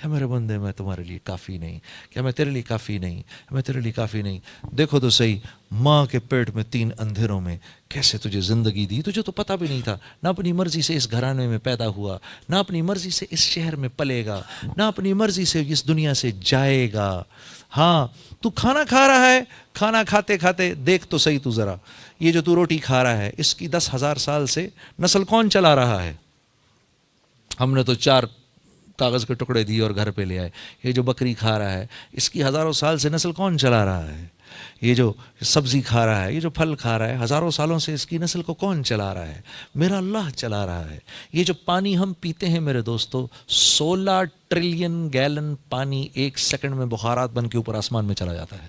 کیا میرے بندے میں تمہارے لیے کافی نہیں؟ کیا میں تیرے لیے کافی نہیں؟ میں تیرے لیے کافی نہیں؟ دیکھو تو صحیح، ماں کے پیٹ میں 3 اندھیروں میں کیسے تجھے زندگی دی، تجھے تو پتہ بھی نہیں تھا، نہ اپنی مرضی سے اس گھرانے میں پیدا ہوا، نہ اپنی مرضی سے اس شہر میں پلے گا، نہ اپنی مرضی سے اس دنیا سے جائے گا۔ ہاں تو کھانا کھا رہا ہے، کھانا کھاتے کھاتے دیکھ تو صحیح تو ذرا، یہ جو تو روٹی کھا رہا ہے اس کی 10,000 سال سے نسل کون چلا رہا ہے؟ ہم نے تو 4 کاغذ کے ٹکڑے دیے اور گھر پہ لے آئے۔ یہ جو بکری کھا رہا ہے اس کی ہزاروں سال سے نسل کون چلا رہا ہے؟ یہ جو سبزی کھا رہا ہے، یہ جو پھل کھا رہا ہے، ہزاروں سالوں سے اس کی نسل کو کون چلا رہا ہے؟ میرا اللہ چلا رہا ہے۔ یہ جو پانی ہم پیتے ہیں میرے دوستو، 16 ٹریلین گیلن پانی 1 سیکنڈ میں بخارات بن کے اوپر آسمان میں چلا جاتا ہے،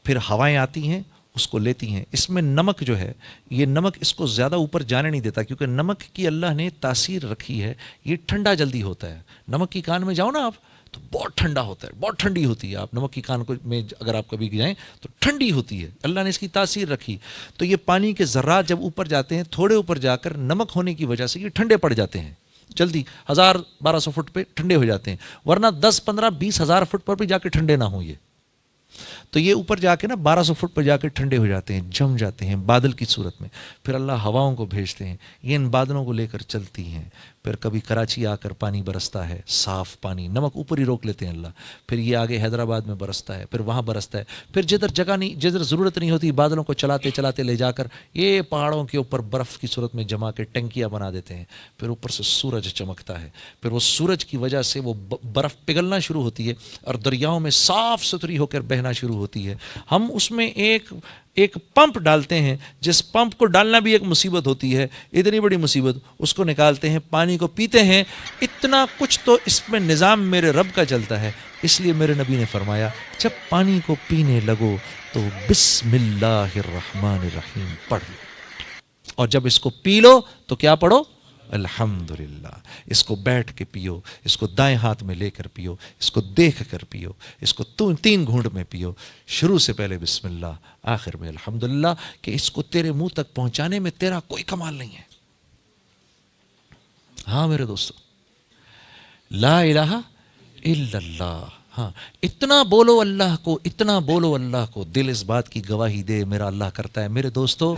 پھر ہوائیں آتی ہیں اس کو لیتی ہیں۔ اس میں نمک جو ہے، یہ نمک اس کو زیادہ اوپر جانے نہیں دیتا، کیونکہ نمک کی اللہ نے تاثیر رکھی ہے، یہ ٹھنڈا جلدی ہوتا ہے۔ نمک کی کان میں جاؤ نا آپ تو بہت ٹھنڈا ہوتا ہے، بہت ٹھنڈی ہوتی ہے۔ آپ نمک کی کان میں اگر آپ کبھی جائیں تو ٹھنڈی ہوتی ہے، اللہ نے اس کی تاثیر رکھی۔ تو یہ پانی کے ذرات جب اوپر جاتے ہیں، تھوڑے اوپر جا کر نمک ہونے کی وجہ سے یہ ٹھنڈے پڑ جاتے ہیں، جلدی 1000-1200 فٹ پہ ٹھنڈے ہو جاتے ہیں، ورنہ 10-15-20 ہزار فٹ پر بھی جا کے ٹھنڈے نہ ہوں یہ۔ تو یہ اوپر جا کے نا 1200 فٹ پر جا کے ٹھنڈے ہو جاتے ہیں، جم جاتے ہیں بادل کی صورت میں۔ پھر اللہ ہواؤں کو بھیجتے ہیں، یہ ان بادلوں کو لے کر چلتی ہیں۔ پھر کبھی کراچی آ کر پانی برستا ہے، صاف پانی، نمک اوپر ہی روک لیتے ہیں اللہ۔ پھر یہ آگے حیدرآباد میں برستا ہے، پھر وہاں برستا ہے، پھر جدھر جگہ نہیں، جدھر ضرورت نہیں ہوتی بادلوں کو چلاتے چلاتے لے جا کر یہ پہاڑوں کے اوپر برف کی صورت میں جما کے ٹنکیاں بنا دیتے ہیں۔ پھر اوپر سے سورج چمکتا ہے، پھر وہ سورج کی وجہ سے وہ برف پگھلنا شروع ہوتی ہے اور دریاؤں میں صاف ستھری ہو کر بہنا شروع ہوتی ہے۔ ہم اس میں ایک پمپ ڈالتے ہیں، جس پمپ کو ڈالنا بھی ایک مصیبت ہوتی ہے، اتنی بڑی مصیبت، اس کو نکالتے ہیں، پانی کو پیتے ہیں۔ اتنا کچھ تو اس میں نظام میرے رب کا چلتا ہے۔ اس لیے میرے نبی نے فرمایا جب پانی کو پینے لگو تو بسم اللہ الرحمن الرحیم پڑھ لو، اور جب اس کو پی لو تو کیا پڑھو؟ الحمدللہ۔ اس کو بیٹھ کے پیو، اس کو دائیں ہاتھ میں لے کر پیو، اس کو دیکھ کر پیو، اس کو 3 گھونٹ میں پیو، شروع سے پہلے بسم اللہ، آخر میں الحمدللہ، کہ اس کو تیرے منہ تک پہنچانے میں تیرا کوئی کمال نہیں ہے۔ ہاں میرے دوستو، لا الہ الا اللہ۔ ہاں اتنا بولو اللہ کو، اتنا بولو اللہ کو، دل اس بات کی گواہی دے میرا اللہ کرتا ہے۔ میرے دوستو،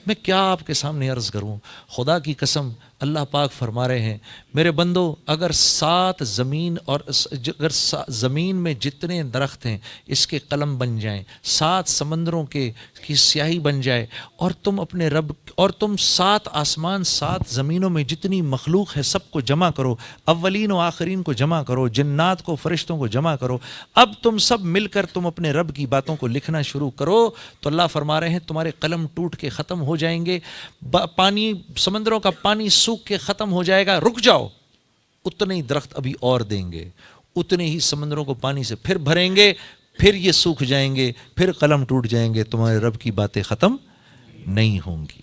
میں کیا آپ کے سامنے عرض کروں، خدا کی قسم اللہ پاک فرما رہے ہیں میرے بندو، اگر 7 زمین اور اگر زمین میں جتنے درخت ہیں اس کے قلم بن جائیں، 7 سمندروں کی سیاہی بن جائے، اور تم اپنے رب، اور تم 7 آسمان 7 زمینوں میں جتنی مخلوق ہے سب کو جمع کرو، اولین و آخرین کو جمع کرو، جنات کو، فرشتوں کو جمع کرو، اب تم سب مل کر تم اپنے رب کی باتوں کو لکھنا شروع کرو، تو اللہ فرما رہے ہیں تمہارے قلم ٹوٹ کے ختم ہو جائیں گے، پانی، سمندروں کا پانی سوکھ کے ختم ہو جائے گا، رک جاؤ، اتنے ہی درخت ابھی اور دیں گے، اتنے ہی سمندروں کو پانی سے پھر بھریں گے، پھر یہ سوکھ جائیں گے، پھر قلم ٹوٹ جائیں گے، تمہارے رب کی باتیں ختم نہیں ہوں گی۔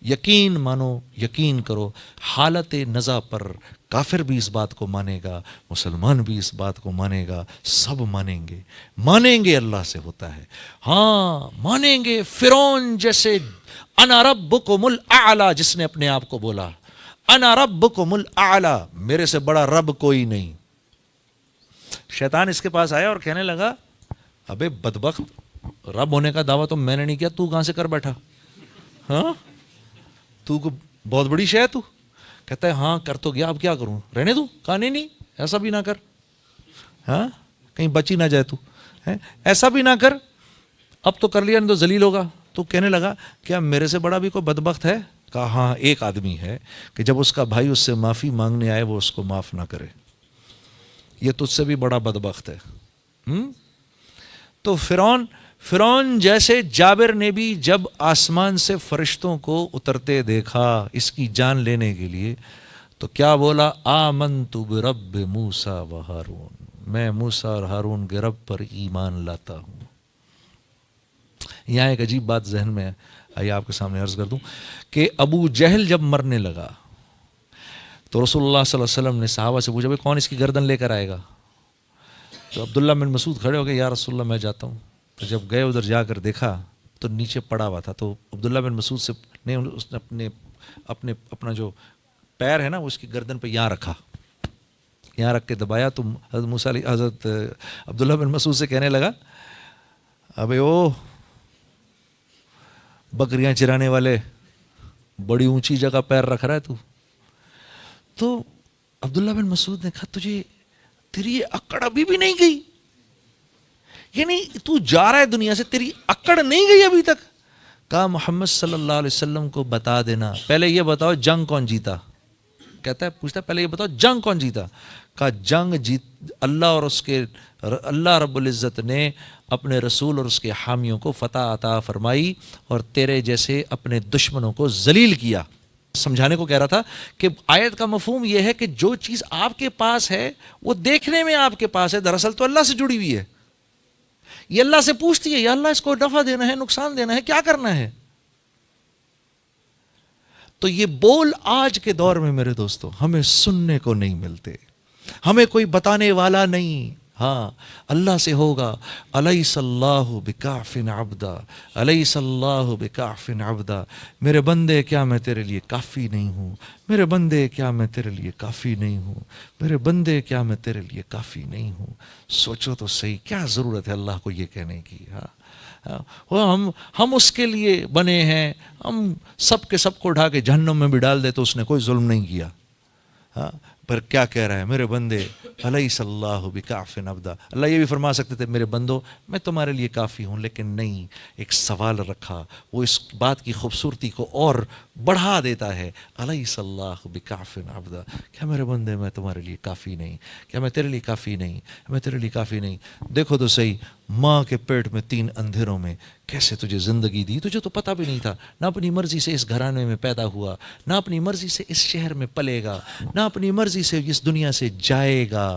یقین مانو، یقین کرو، حالت نزا پر کافر بھی اس بات کو مانے گا، مسلمان بھی اس بات کو مانے گا، سب مانیں گے، مانیں گے اللہ سے ہوتا ہے۔ ہاں مانیں گے، فرعون جیسے انا ربکم الاعلی جس نے اپنے آپ کو بولا، انا ربکم الاعلی، میرے سے بڑا رب کوئی نہیں۔ شیطان اس کے پاس آیا اور کہنے لگا ابے بدبخت، رب ہونے کا دعویٰ تو میں نے نہیں کیا، تو کہاں سے کر بیٹھا؟ ہاں تو کو بہت بڑی شے ہے تو؟ کہتا ہے ہاں کر تو گیا، اب کیا کروں، رہنے دوں؟ کہا نہیں ایسا بھی نہ کر، ہاں کہیں بچی نہ جائے تو، ایسا بھی نہ کر، اب تو کر لیا نہیں تو ذلیل ہوگا۔ تو کہنے لگا کیا میرے سے بڑا بھی کوئی بدبخت ہے؟ کہا ہاں ایک آدمی ہے کہ جب اس کا بھائی اس سے معافی مانگنے آئے وہ اس کو معاف نہ کرے، یہ تجھ سے بھی بڑا بدبخت ہے۔ تو فرعون جیسے جابر نے بھی جب آسمان سے فرشتوں کو اترتے دیکھا اس کی جان لینے کے لیے، تو کیا بولا؟ آمنت برب موسیٰ و ہارون، میں موسیٰ اور ہارون کے رب پر ایمان لاتا ہوں۔ یہاں ایک عجیب بات ذہن میں آئیے آپ کے سامنے عرض کر دوں کہ ابو جہل جب مرنے لگا تو رسول اللہ صلی اللہ علیہ وسلم نے صحابہ سے پوچھا بھائی کون اس کی گردن لے کر آئے گا؟ تو عبداللہ بن مسعود کھڑے ہو گئے، یا رسول اللہ میں جاتا ہوں۔ تو جب گئے ادھر جا کر دیکھا تو نیچے پڑا ہوا تھا، تو عبداللہ بن مسعود سے نے اس نے اپنا جو پیر ہے نا اس کی گردن پہ یہاں رکھا، یہاں رکھ کے دبایا تو حضرت موسیٰ حضرت عبداللہ بن مسعود سے کہنے لگا ابے او بکریاں چرانے والے، بڑی اونچی جگہ پیر رکھ رہا ہے تو عبداللہ بن مسعود نے کہا تجھے تیری یہ اکڑ ابھی بھی نہیں گئی، یعنی تو جا رہا ہے دنیا سے، تیری اکڑ نہیں گئی ابھی تک؟ کہا محمد صلی اللہ علیہ وسلم کو بتا دینا، پہلے یہ بتاؤ جنگ کون جیتا؟ کہتا ہے پوچھتا ہے پہلے یہ بتاؤ جنگ کون جیتا؟ کہا جنگ جیت اللہ اور اس کے اللہ رب العزت نے اپنے رسول اور اس کے حامیوں کو فتح عطا فرمائی اور تیرے جیسے اپنے دشمنوں کو ذلیل کیا۔ سمجھانے کو کہہ رہا تھا کہ آیت کا مفہوم یہ ہے کہ جو چیز آپ کے پاس ہے وہ دیکھنے میں آپ کے پاس ہے، دراصل تو اللہ سے جڑی ہوئی ہے۔ یہ اللہ سے پوچھتی ہے یا اللہ اس کو نفع دینا ہے، نقصان دینا ہے، کیا کرنا ہے؟ تو یہ بول آج کے دور میں میرے دوستو ہمیں سننے کو نہیں ملتے، ہمیں کوئی بتانے والا نہیں۔ ہاں اللہ سے ہوگا الیس اللہ بکاف عبدا، الیس اللہ بکاف عبدا، میرے بندے کیا میں تیرے لیے کافی نہیں ہوں، میرے بندے کیا میں تیرے لیے کافی نہیں ہوں، میرے بندے کیا میں تیرے لیے کافی نہیں ہوں۔ سوچو تو صحیح، کیا ضرورت ہے اللہ کو یہ کہنے کی؟ ہم اس کے لیے بنے ہیں، ہم سب کے سب کو اٹھا کے جہنم میں بھی ڈال دے تو اس نے کوئی ظلم نہیں کیا۔ پر کیا کہہ رہا ہے میرے بندے الیس اللہ بکاف عبدا، اللہ یہ بھی فرما سکتے تھے میرے بندو میں تمہارے لیے کافی ہوں، لیکن نہیں، ایک سوال رکھا، وہ اس بات کی خوبصورتی کو اور بڑھا دیتا ہے۔ الیس اللہ بکاف عبدا، کیا میرے بندے میں تمہارے لیے کافی نہیں؟ کیا میں تیرے لیے کافی نہیں؟ میں تیرے لیے کافی نہیں؟ دیکھو تو صحیح، ماں کے پیٹ میں 3 اندھیروں میں کیسے تجھے زندگی دی، تجھے تو پتہ بھی نہیں تھا، نہ اپنی مرضی سے اس گھرانے میں پیدا ہوا، نہ اپنی مرضی سے اس شہر میں پلے گا، نہ اپنی مرضی سے اس دنیا سے جائے گا۔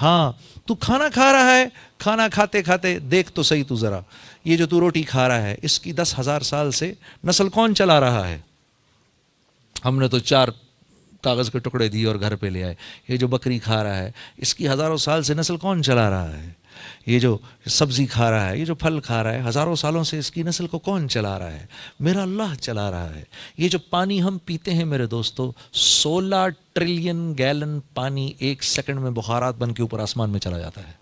ہاں تو کھانا کھا رہا ہے، کھانا کھاتے کھاتے دیکھ تو صحیح تو ذرا، یہ جو تو روٹی کھا رہا ہے اس کی 10,000 سال سے نسل کون چلا رہا ہے؟ ہم نے تو 4 کاغذ کے ٹکڑے دیے اور گھر پہ لے آئے۔ یہ جو بکری کھا رہا ہے اس کی ہزاروں سال سے نسل کون چلا رہا ہے؟ یہ جو سبزی کھا رہا ہے، یہ جو پھل کھا رہا ہے، ہزاروں سالوں سے اس کی نسل کو کون چلا رہا ہے؟ میرا اللہ چلا رہا ہے۔ یہ جو پانی ہم پیتے ہیں میرے دوستو، 16 ٹریلین گیلن پانی 1 سیکنڈ میں بخارات بن کے اوپر آسمان میں چلا جاتا ہے،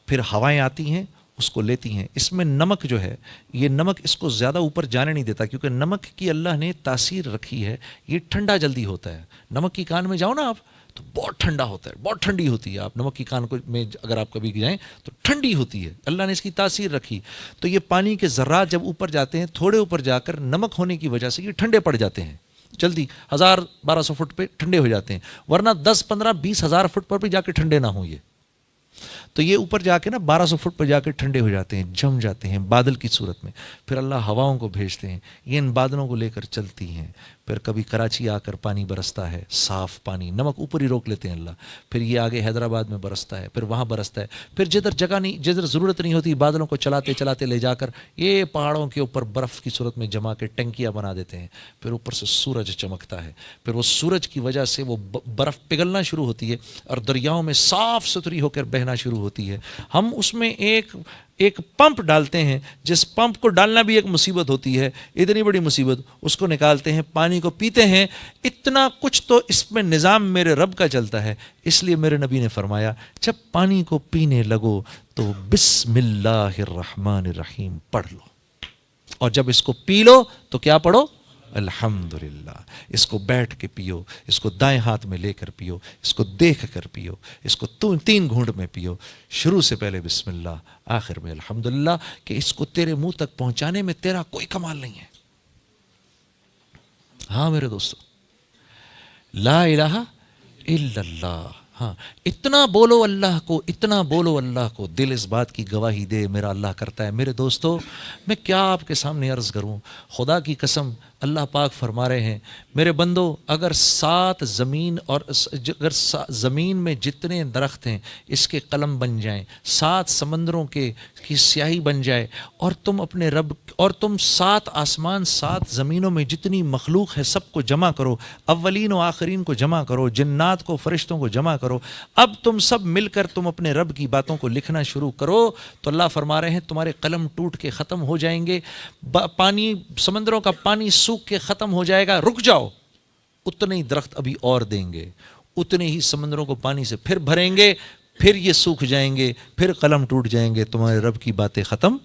پھر ہوائیں آتی ہیں اس کو لیتی ہیں۔ اس میں نمک جو ہے، یہ نمک اس کو زیادہ اوپر جانے نہیں دیتا، کیونکہ نمک کی اللہ نے تاثیر رکھی ہے، یہ ٹھنڈا جلدی ہوتا ہے۔ نمک کی کان میں جاؤ نا آپ تو بہت ٹھنڈا ہوتا ہے، بہت ٹھنڈی ہوتی ہے۔ آپ نمک کی کان میں اگر آپ کبھی جائیں تو ٹھنڈی ہوتی ہے، اللہ نے اس کی تاثیر رکھی۔ تو یہ پانی کے ذرات جب اوپر جاتے ہیں، تھوڑے اوپر جا کر نمک ہونے کی وجہ سے یہ ٹھنڈے پڑ جاتے ہیں، جلدی 1000-1200 فٹ پہ ٹھنڈے ہو جاتے ہیں، ورنہ 10-15-20,000 فٹ پر بھی جا کے ٹھنڈے نہ ہوں یہ۔ تو یہ اوپر جا کے نا 1200 فٹ پر جا کے ٹھنڈے ہو جاتے ہیں، جم جاتے ہیں بادل کی صورت میں۔ پھر اللہ ہواؤں کو بھیجتے ہیں، یہ ان بادلوں کو لے کر چلتی ہیں۔ پھر کبھی کراچی آ کر پانی برستا ہے، صاف پانی، نمک اوپر ہی روک لیتے ہیں اللہ۔ پھر یہ آگے حیدرآباد میں برستا ہے، پھر وہاں برستا ہے، پھر جدھر جگہ نہیں، جدھر ضرورت نہیں ہوتی بادلوں کو چلاتے چلاتے لے جا کر یہ پہاڑوں کے اوپر برف کی صورت میں جما کے ٹنکیاں بنا دیتے ہیں۔ پھر اوپر سے سورج چمکتا ہے، پھر وہ سورج کی وجہ سے وہ برف پگھلنا شروع ہوتی ہے اور دریاؤں میں صاف ستھری ہو کر بہنا شروع ہوتی ہے۔ ہم اس میں ایک پمپ ڈالتے ہیں، جس پمپ کو ڈالنا بھی ایک مصیبت ہوتی ہے، اتنی بڑی مصیبت، اس کو نکالتے ہیں، پانی کو پیتے ہیں۔ اتنا کچھ تو اس میں نظام میرے رب کا چلتا ہے۔ اس لیے میرے نبی نے فرمایا جب پانی کو پینے لگو تو بسم اللہ الرحمن الرحیم پڑھ لو، اور جب اس کو پی لو تو کیا پڑھو؟ الحمدللہ۔ اس کو بیٹھ کے پیو، اس کو دائیں ہاتھ میں لے کر پیو، اس کو دیکھ کر پیو، اس کو 3 گھونٹ میں پیو، شروع سے پہلے بسم اللہ، آخر میں الحمدللہ، کہ اس کو تیرے منہ تک پہنچانے میں تیرا کوئی کمال نہیں ہے۔ ہاں میرے دوستو، لا الہ الا اللہ۔ ہاں اتنا بولو اللہ کو، اتنا بولو اللہ کو، دل اس بات کی گواہی دے میرا اللہ کرتا ہے۔ میرے دوستو میں کیا آپ کے سامنے عرض کروں، خدا کی قسم اللہ پاک فرما رہے ہیں میرے بندو، اگر 7 زمین اور اگر زمین میں جتنے درخت ہیں اس کے قلم بن جائیں، 7 سمندروں کی سیاہی بن جائے، اور تم اپنے رب، اور تم 7 آسمان 7 زمینوں میں جتنی مخلوق ہے سب کو جمع کرو، اولین و آخرین کو جمع کرو، جنات کو، فرشتوں کو جمع کرو، اب تم سب مل کر تم اپنے رب کی باتوں کو لکھنا شروع کرو، تو اللہ فرما رہے ہیں تمہارے قلم ٹوٹ کے ختم ہو جائیں گے، پانی، سمندروں کا پانی سوکھ کے ختم ہو جائے گا، رک جاؤ، اتنے ہی درخت ابھی اور دیں گے، اتنے ہی سمندروں کو پانی سے پھر بھریں گے، پھر یہ سوکھ جائیں گے، پھر قلم ٹوٹ جائیں گے، تمہارے رب کی باتیں ختم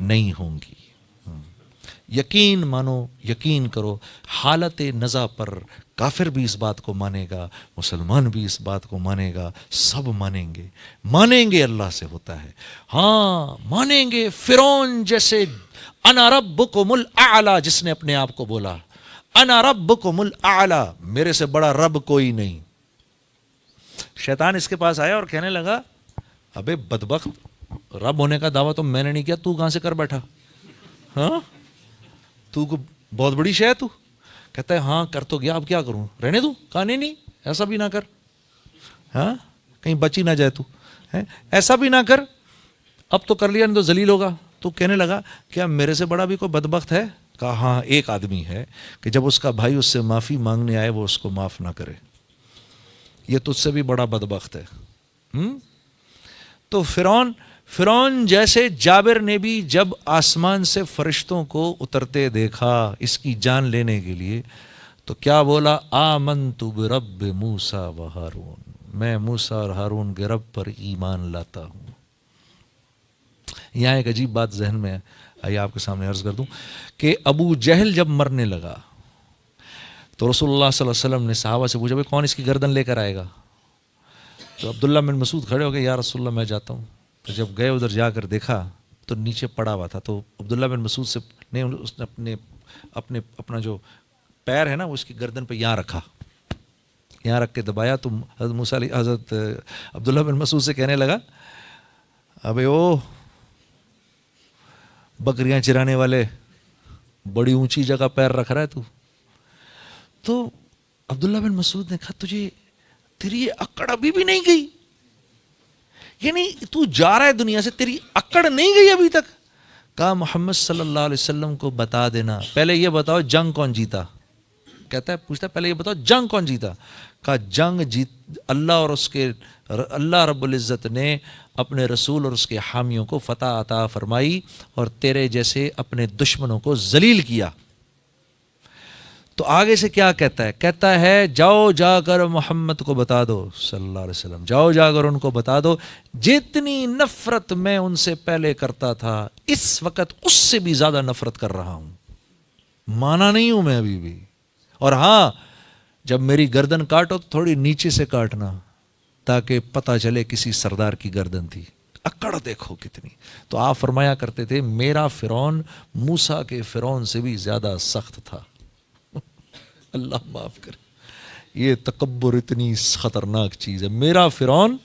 نہیں ہوں گی۔ یقین مانو، یقین کرو، حالت نزا پر کافر بھی اس بات کو مانے گا، مسلمان بھی اس بات کو مانے گا، سب مانیں گے، مانیں گے اللہ سے ہوتا ہے۔ ہاں مانیں گے، فرعون جیسے انا ربکم الاعلی جس نے اپنے آپ کو بولا، انا ربکم الاعلی، میرے سے بڑا رب کوئی نہیں۔ شیطان اس کے پاس آیا اور کہنے لگا ابے بدبخت، رب ہونے کا دعویٰ تو میں نے نہیں کیا، تو کہاں سے کر بیٹھا؟ ہاں تو کو بہت بڑی شے ہے تو؟ کہتا ہے ہاں کر تو گیا، اب کیا کروں، رہنے دوں؟ کہا نہیں ایسا بھی نہ کر، ہاں کہیں بچ ہی نہ جائے تو، ایسا بھی نہ کر، اب تو کر لیا نہیں تو ذلیل ہوگا۔ تو کہنے لگا کیا میرے سے بڑا بھی کوئی بدبخت ہے؟ کہا ہاں ایک آدمی ہے کہ جب اس کا بھائی اس سے معافی مانگنے آئے وہ اس کو معاف نہ کرے، یہ تجھ سے بھی بڑا بدبخت ہے۔ تو فرعون جیسے جابر نے بھی جب آسمان سے فرشتوں کو اترتے دیکھا اس کی جان لینے کے لیے تو کیا بولا؟ آمنت برب موسیٰ و ہارون، میں موسیٰ اور ہارون کے رب پر ایمان لاتا ہوں۔ یہاں ایک عجیب بات ذہن میں آئیے آپ کے سامنے عرض کر دوں کہ ابو جہل جب مرنے لگا تو رسول اللہ صلی اللہ علیہ وسلم نے صحابہ سے پوچھا بھائی کون اس کی گردن لے کر آئے گا؟ تو عبداللہ بن مسعود کھڑے ہو گئے، یا رسول اللہ میں جاتا ہوں۔ تو جب گئے ادھر جا کر دیکھا تو نیچے پڑا ہوا تھا، تو عبداللہ بن مسعود سے نے اس نے اپنا جو پیر ہے نا وہ اس کی گردن پہ یہاں رکھا، یہاں رکھ کے دبایا، تو حضرت عبداللہ بن مسعود سے کہنے لگا ابے او بکریاں چرانے والے، بڑی اونچی جگہ پیر رکھ رہا ہے تو عبداللہ بن مسعود نے کہا تجھے تیری یہ اکڑ ابھی بھی نہیں گئی؟ یعنی تو جا رہا ہے دنیا سے، تیری اکڑ نہیں گئی ابھی تک؟ کہا محمد صلی اللہ علیہ وسلم کو بتا دینا، پہلے یہ بتاؤ جنگ کون جیتا؟ کہتا ہے پوچھتا ہے پہلے یہ بتاؤ جنگ کون جیتا؟ کہا جنگ جیت اللہ اور اس کے اللہ رب العزت نے اپنے رسول اور اس کے حامیوں کو فتح عطا فرمائی اور تیرے جیسے اپنے دشمنوں کو ذلیل کیا۔ تو آگے سے کیا کہتا ہے؟ کہتا ہے جاؤ جا کر محمد کو بتا دو صلی اللہ علیہ وسلم، جاؤ جا کر ان کو بتا دو جتنی نفرت میں ان سے پہلے کرتا تھا اس وقت اس سے بھی زیادہ نفرت کر رہا ہوں، مانا نہیں ہوں میں ابھی بھی۔ اور ہاں جب میری گردن کاٹو تو تھوڑی نیچے سے کاٹنا تاکہ پتہ چلے کسی سردار کی گردن تھی۔ اکڑ دیکھو کتنی۔ تو آپ فرمایا کرتے تھے میرا فرعون موسیٰ کے فرعون سے بھی زیادہ سخت تھا۔ اللہ معاف کرے، یہ تکبر اتنی خطرناک چیز ہے۔ میرا فرعون